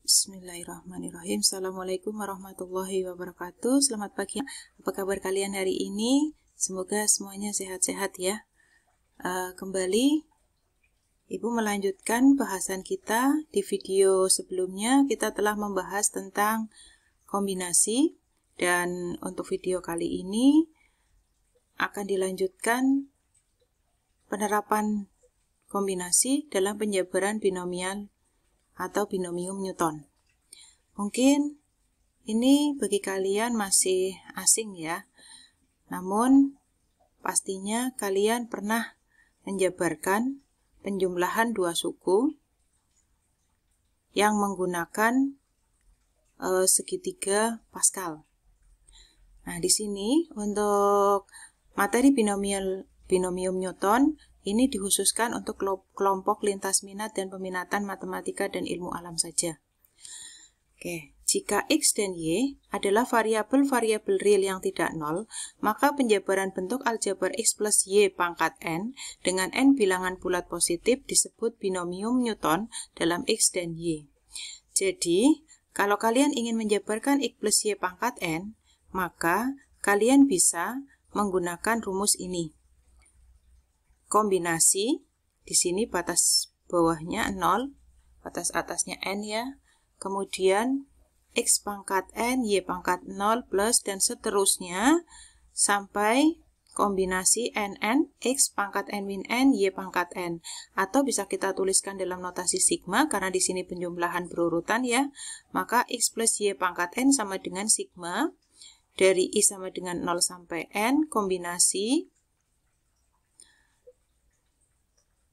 Bismillahirrahmanirrahim. Assalamualaikum warahmatullahi wabarakatuh. Selamat pagi. Apa kabar kalian hari ini? Semoga semuanya sehat-sehat ya. Kembali Ibu melanjutkan bahasan kita. Di video sebelumnya kita telah membahas tentang kombinasi, dan untuk video kali ini akan dilanjutkan penerapan kombinasi dalam penjabaran binomial atau binomium Newton. Mungkin ini bagi kalian masih asing ya, namun pastinya kalian pernah menjabarkan penjumlahan dua suku yang menggunakan segitiga Pascal. Nah, di sini untuk materi binomium Newton ini dikhususkan untuk kelompok lintas minat dan peminatan matematika dan ilmu alam saja. Oke, jika X dan Y adalah variabel-variabel real yang tidak nol, maka penjabaran bentuk aljabar X plus Y pangkat N dengan N bilangan bulat positif disebut binomium Newton dalam X dan Y. Jadi, kalau kalian ingin menjabarkan X plus Y pangkat N, maka kalian bisa menggunakan rumus ini. Kombinasi, di sini batas bawahnya 0, batas atasnya N ya. Kemudian X pangkat N, Y pangkat 0 plus dan seterusnya sampai kombinasi NN, X pangkat N min N, Y pangkat N. Atau bisa kita tuliskan dalam notasi sigma karena di sini penjumlahan berurutan ya. Maka X plus Y pangkat N sama dengan sigma dari I sama dengan 0 sampai N kombinasi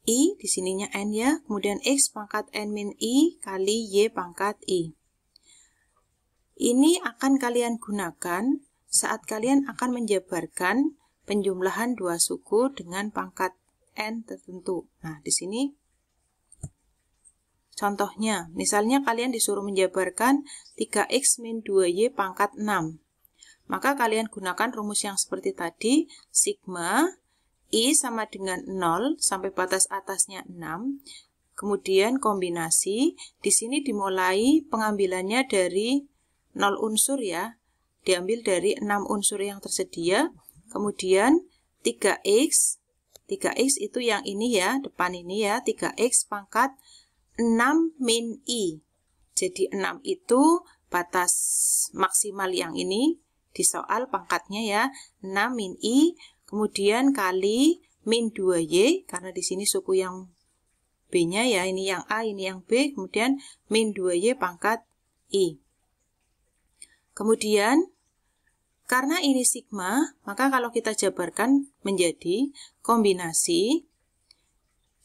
I, di sininya N ya, kemudian X pangkat N min I kali Y pangkat I. Ini akan kalian gunakan saat kalian akan menjabarkan penjumlahan dua suku dengan pangkat N tertentu. Nah, di sini contohnya, misalnya kalian disuruh menjabarkan 3X min 2Y pangkat 6. Maka kalian gunakan rumus yang seperti tadi, sigma I sama dengan 0 sampai batas atasnya 6. Kemudian kombinasi, di sini dimulai pengambilannya dari 0 unsur ya. Diambil dari 6 unsur yang tersedia. Kemudian 3X itu yang ini ya, depan ini ya, 3X pangkat 6 min I. Jadi 6 itu batas maksimal yang ini di soal pangkatnya ya, 6 min I. Kemudian kali min 2Y, karena di sini suku yang B-nya ya, ini yang A, ini yang B, kemudian min 2Y pangkat I. Kemudian, karena ini sigma, maka kalau kita jabarkan menjadi kombinasi,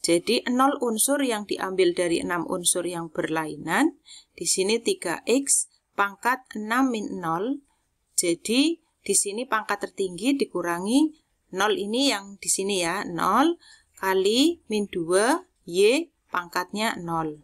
jadi 0 unsur yang diambil dari 6 unsur yang berlainan, di sini 3X pangkat 6 min 0, jadi di sini pangkat tertinggi dikurangi 0 ini yang di sini ya, 0 kali min 2, Y pangkatnya 0.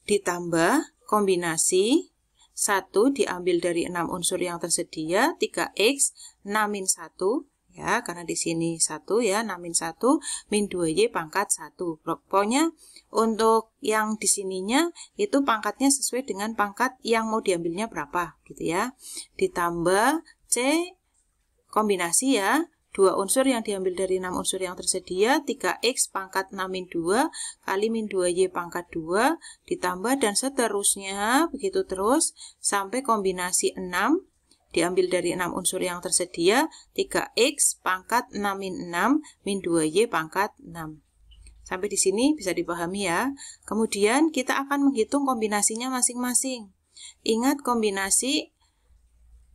Ditambah kombinasi, 1 diambil dari 6 unsur yang tersedia, 3X, 6 min 1, ya, karena di sini 1 ya, 6 min 1, min 2Y pangkat 1. Pokoknya untuk yang di sininya itu pangkatnya sesuai dengan pangkat yang mau diambilnya berapa, gitu ya. Ditambah C, kombinasi ya, 2 unsur yang diambil dari 6 unsur yang tersedia, 3X pangkat 6 min 2 kali min 2Y pangkat 2, ditambah dan seterusnya, begitu terus, sampai kombinasi 6, diambil dari 6 unsur yang tersedia, 3X pangkat 6 min 6, min 2Y pangkat 6. Sampai di sini bisa dipahami ya. Kemudian kita akan menghitung kombinasinya masing-masing. Ingat kombinasi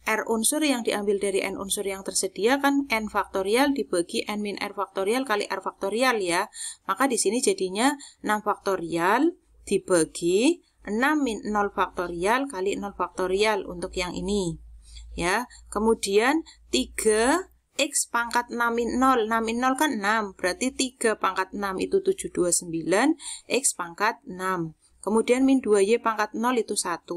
R unsur yang diambil dari N unsur yang tersedia kan N faktorial dibagi N min R faktorial kali R faktorial ya. Maka di sini jadinya 6 faktorial dibagi 6 min 0 faktorial kali 0 faktorial untuk yang ini. Ya, kemudian 3X pangkat 6 min 0. 6 min 0 kan 6, berarti 3 pangkat 6 itu 729, X pangkat 6. Kemudian min 2Y pangkat 0 itu 1.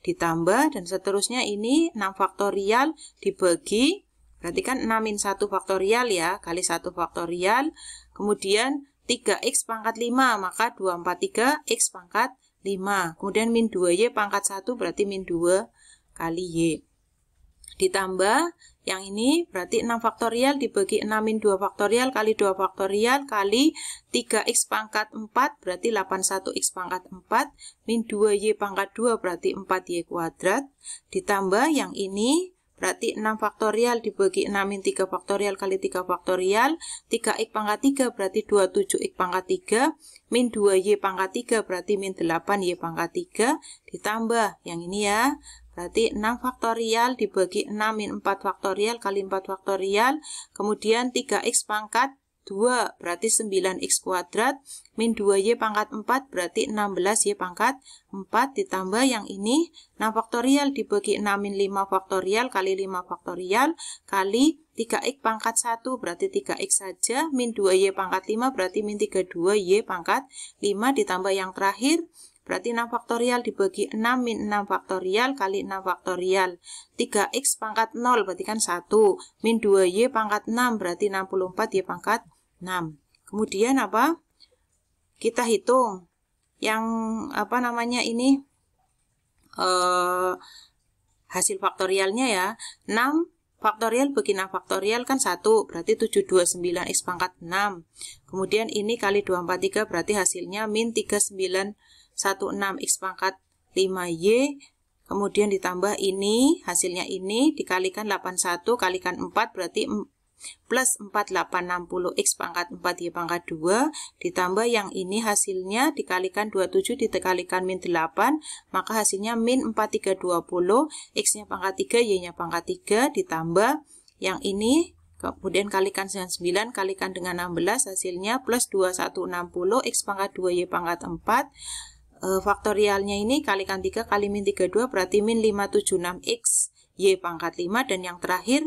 Ditambah dan seterusnya ini 6 faktorial dibagi, berarti kan 6 min 1 faktorial ya, kali 1 faktorial. Kemudian 3X pangkat 5, maka 243X pangkat 5. Kemudian min 2Y pangkat 1 berarti min 2 kali Y. Ditambah yang ini berarti 6 faktorial dibagi 6 min 2 faktorial kali 2 faktorial kali 3x pangkat 4 berarti 81x pangkat 4 min 2y pangkat 2 berarti 4y kuadrat. Ditambah yang ini berarti 6 faktorial dibagi 6 min 3 faktorial kali 3 faktorial 3x pangkat 3 berarti 27x pangkat 3 min 2y pangkat 3 berarti min 8y pangkat 3 ditambah yang ini ya. Berarti 6 faktorial dibagi 6 min 4 faktorial kali 4 faktorial. Kemudian 3x pangkat 2 berarti 9x kuadrat. Min 2y pangkat 4 berarti 16y pangkat 4. Ditambah yang ini 6 faktorial dibagi 6 min 5 faktorial kali 5 faktorial. Kali 3x pangkat 1 berarti 3x saja. Min 2y pangkat 5 berarti min 32y pangkat 5. Ditambah yang terakhir. Berarti 6 faktorial dibagi 6 min 6 faktorial kali 6 faktorial. 3x pangkat 0 berarti kan 1. Min 2y pangkat 6 berarti 64y pangkat 6. Kemudian apa? Kita hitung. Yang apa namanya ini? Hasil faktorialnya ya. 6 faktorial bagi 6 faktorial kan 1. Berarti 729x pangkat 6. Kemudian ini kali 243 berarti hasilnya min 3916x pangkat 5y, kemudian ditambah ini, hasilnya ini, dikalikan 81, kalikan 4, berarti plus 4860x pangkat 4y pangkat 2, ditambah yang ini hasilnya, dikalikan 27, dikalikan min 8, maka hasilnya min 4320, x-nya pangkat 3, y-nya pangkat 3, ditambah yang ini, kemudian kalikan 99, kalikan dengan 16, hasilnya plus 2160, x pangkat 2, y pangkat 4, faktorialnya ini kalikan 3 kali min 32 berarti min 576x y pangkat 5 dan yang terakhir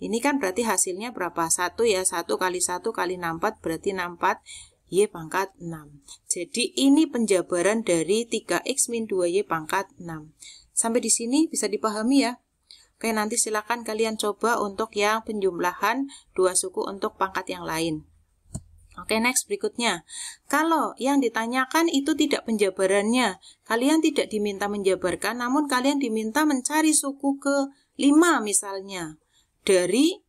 ini kan berarti hasilnya berapa? 1 ya, 1 kali 1 kali 64 berarti 64 y pangkat 6. Jadi ini penjabaran dari 3x min 2y pangkat 6. Sampai di sini bisa dipahami ya. Oke, nanti silakan kalian coba untuk yang penjumlahan dua suku untuk pangkat yang lain. Oke, next berikutnya. Kalau yang ditanyakan itu tidak penjabarannya, kalian tidak diminta menjabarkan, namun kalian diminta mencari suku ke-5 misalnya. Dari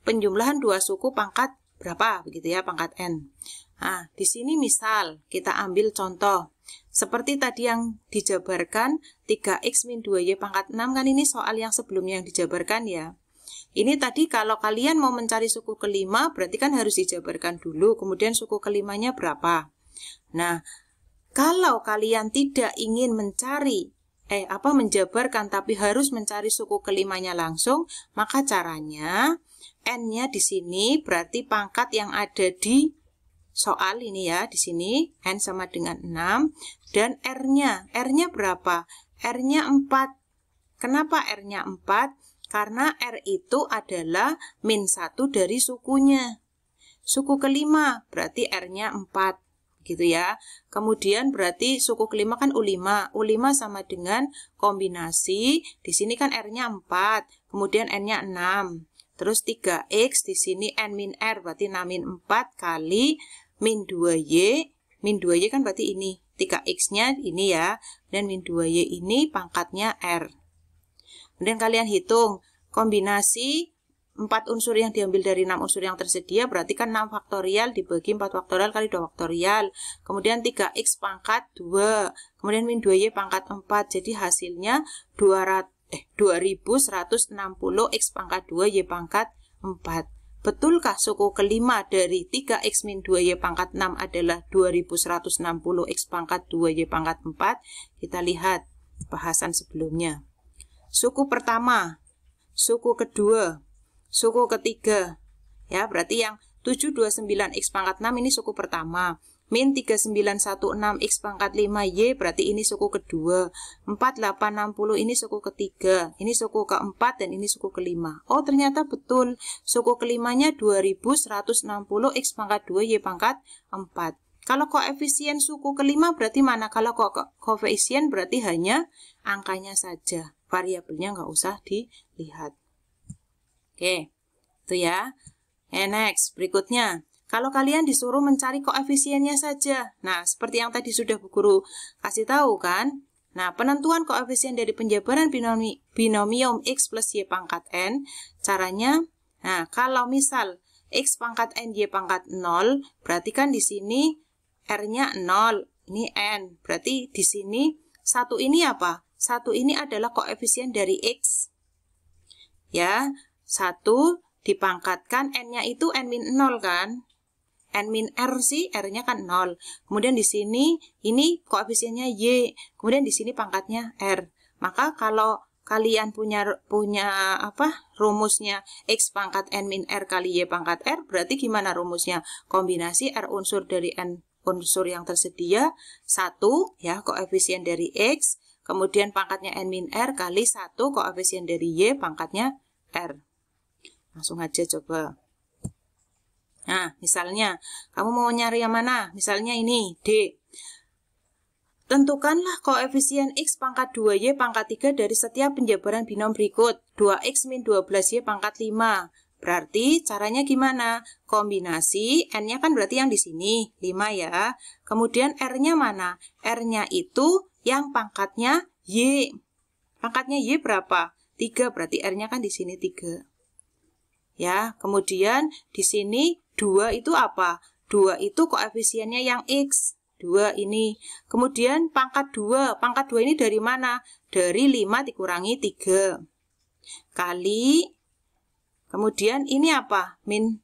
penjumlahan dua suku pangkat berapa, begitu ya, pangkat n. Nah, di sini misal kita ambil contoh. Seperti tadi yang dijabarkan 3x min 2y pangkat 6 kan ini soal yang sebelumnya yang dijabarkan ya. Ini tadi kalau kalian mau mencari suku ke-5 berarti kan harus dijabarkan dulu, kemudian suku ke-5-nya berapa. Nah, kalau kalian tidak ingin menjabarkan tapi harus mencari suku ke-5-nya langsung, maka caranya n-nya di sini berarti pangkat yang ada di soal ini ya, di sini n sama dengan 6 dan r-nya berapa? R-nya 4. Kenapa R-nya 4? Karena R itu adalah min 1 dari sukunya. Suku ke-5 berarti R-nya 4. Gitu ya. Kemudian berarti suku ke-5 kan U5. U5 sama dengan kombinasi. Di sini kan R-nya 4. Kemudian N-nya 6. Terus 3X di sini N min R berarti 6 min 4 kali min 2Y. Min 2Y kan berarti ini. 3X-nya ini ya. Dan min 2Y ini pangkatnya R. Kemudian kalian hitung kombinasi 4 unsur yang diambil dari 6 unsur yang tersedia berarti kan 6 faktorial dibagi 4 faktorial kali 2 faktorial. Kemudian 3x pangkat 2. Kemudian min 2y pangkat 4. Jadi hasilnya 2160x pangkat 2 y pangkat 4. Betulkah suku ke-5 dari 3x min 2y pangkat 6 adalah 2160x pangkat 2 y pangkat 4? Kita lihat bahasan sebelumnya. Suku pertama, suku kedua, suku ketiga. Ya, berarti yang 729x pangkat 6 ini suku pertama. Min 3916x pangkat 5y berarti ini suku kedua. 4860 ini suku ketiga. Ini suku keempat dan ini suku kelima. Oh, ternyata betul. Suku kelimanya 2160x pangkat 2y pangkat 4. Kalau koefisien suku kelima berarti mana? Kalau koefisien berarti hanya angkanya saja. Variabelnya nggak usah dilihat. Oke, itu ya. Next, berikutnya. Kalau kalian disuruh mencari koefisiennya saja. Nah, seperti yang tadi sudah Bu Guru kasih tahu kan. Nah, penentuan koefisien dari penjabaran binomium X plus Y pangkat N, caranya, nah, kalau misal X pangkat N, Y pangkat 0, berarti kan di sini R-nya 0, ini N. Berarti di sini 1 ini apa? 1 ini adalah koefisien dari X. Ya, 1 dipangkatkan N-nya itu N-0 kan? N-R sih, R-nya kan 0. Kemudian di sini, ini koefisiennya Y. Kemudian di sini pangkatnya R. Maka kalau kalian punya rumusnya X pangkat N-R kali Y pangkat R, berarti gimana rumusnya? Kombinasi R unsur dari N unsur yang tersedia, 1, ya, koefisien dari X, kemudian pangkatnya N-R kali 1, koefisien dari Y, pangkatnya R. Langsung aja coba. Nah, misalnya, kamu mau nyari yang mana? Misalnya ini, D. Tentukanlah koefisien X pangkat 2Y pangkat 3 dari setiap penjabaran binom berikut. 2X min 12Y pangkat 5. Berarti caranya gimana? Kombinasi, N-nya kan berarti yang di sini, 5 ya. Kemudian R-nya mana? R-nya itu yang pangkatnya Y. Pangkatnya Y berapa? 3, berarti R-nya kan di sini 3. Ya, kemudian di sini 2 itu apa? 2 itu koefisiennya yang X. 2 ini. Kemudian pangkat 2. Pangkat 2 ini dari mana? Dari 5 dikurangi 3. Kali. Kemudian ini apa? Min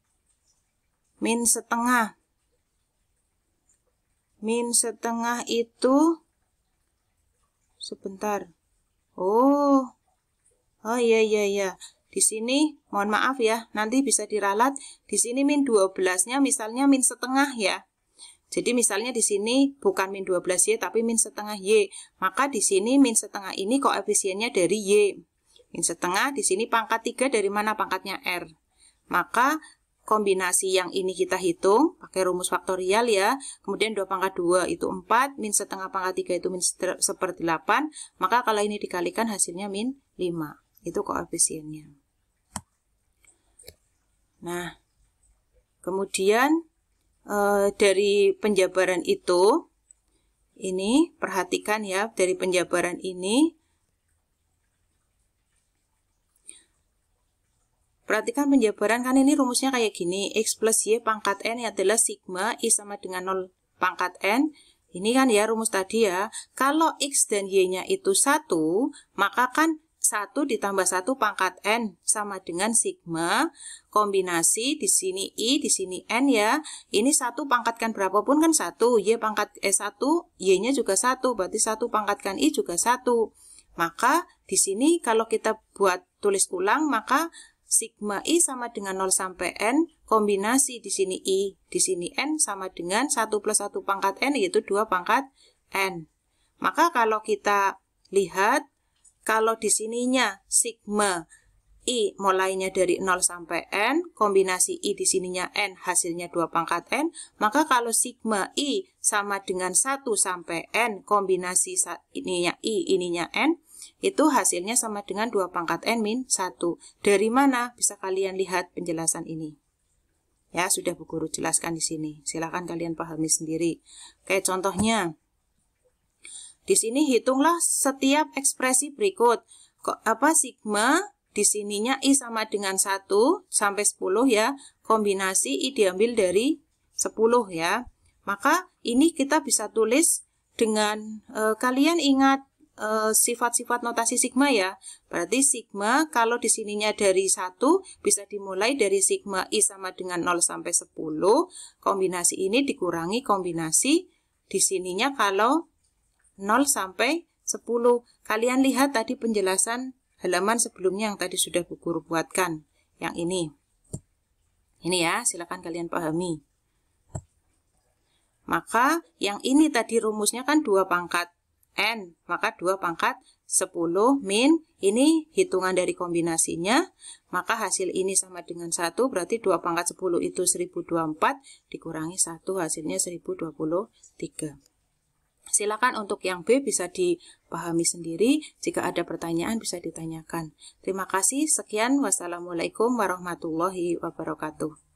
setengah. Min setengah itu. Sebentar. Oh iya. Di sini, mohon maaf ya, nanti bisa diralat. Di sini min 12-nya misalnya min setengah ya. Jadi misalnya di sini bukan min 12Y tapi min setengah Y. Maka di sini min setengah ini koefisiennya dari Y. Min setengah di sini pangkat 3 dari mana? Pangkatnya R. Maka kombinasi yang ini kita hitung pakai rumus faktorial ya. Kemudian 2 pangkat 2 itu 4, min setengah pangkat 3 itu min seper 8. Maka kalau ini dikalikan hasilnya min 5. Itu koefisiennya. Nah, kemudian dari penjabaran itu, ini perhatikan ya, dari penjabaran ini, perhatikan penjabaran kan ini rumusnya kayak gini, X plus Y pangkat N adalah sigma I sama dengan 0 pangkat N. Ini kan ya rumus tadi ya, kalau X dan Y-nya itu 1, maka kan 1 ditambah 1 pangkat N sama dengan sigma kombinasi di sini I, di sini N ya. Ini 1 pangkatkan berapapun kan 1, Y pangkat 1, Y-nya juga 1, berarti 1 pangkatkan I juga 1. Maka di sini kalau kita buat tulis ulang, maka sigma I sama dengan 0 sampai N, kombinasi di sini I, di sini N sama dengan 1 plus 1 pangkat N, yaitu 2 pangkat N. Maka kalau kita lihat, kalau di sininya sigma I mulainya dari 0 sampai N, kombinasi I di sininya N, hasilnya 2 pangkat N, maka kalau sigma I sama dengan 1 sampai N, kombinasi ininya I, ininya N, itu hasilnya sama dengan 2 pangkat N min 1. Dari mana? Bisa kalian lihat penjelasan ini. Ya, sudah Bu Guru jelaskan di sini. Silakan kalian pahami sendiri. Kayak contohnya, di sini hitunglah setiap ekspresi berikut. Sigma di sininya I sama dengan 1 sampai 10 ya. Kombinasi I diambil dari 10 ya. Maka ini kita bisa tulis dengan kalian ingat sifat-sifat notasi sigma ya. Berarti sigma kalau di sininya dari 1 bisa dimulai dari sigma I sama dengan 0 sampai 10. Kombinasi ini dikurangi kombinasi di sininya kalau 0 sampai 10. Kalian lihat tadi penjelasan halaman sebelumnya yang tadi sudah Bu Guru buatkan. Yang ini. Ini ya, silakan kalian pahami. Maka yang ini tadi rumusnya kan 2 pangkat N. Maka 2 pangkat 10 min, ini hitungan dari kombinasinya. Maka hasil ini sama dengan 1, berarti 2 pangkat 10 itu 1024, dikurangi 1, hasilnya 1023. Silakan untuk yang B bisa dipahami sendiri. Jika ada pertanyaan bisa ditanyakan. Terima kasih. Sekian. Wassalamualaikum warahmatullahi wabarakatuh.